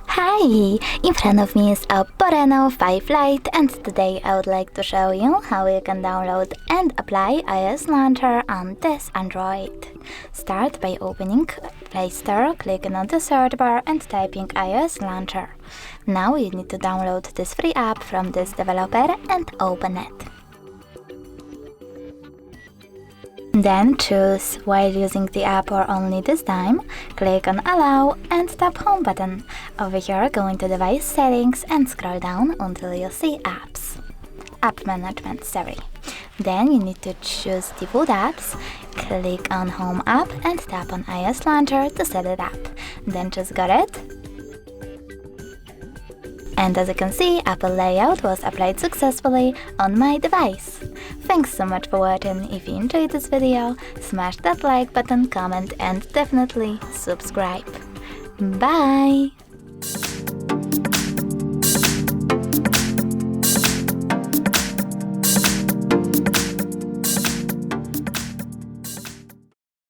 Hi! In front of me is OPPO Reno5 Lite, and today I would like to show you how you can download and apply iOS launcher on this Android. Start by opening Play Store, clicking on the search bar and typing iOS launcher. Now you need to download this free app from this developer and open it. Then choose while using the app or only this time, click on Allow and tap Home button. Over here go into Device Settings and scroll down until you see App Management, sorry. Then you need to choose Default Apps, click on Home app and tap on iOS Launcher to set it up. Then just got it. And as you can see, Apple layout was applied successfully on my device. Thanks so much for watching. If you enjoyed this video, smash that like button, comment and definitely subscribe. Bye!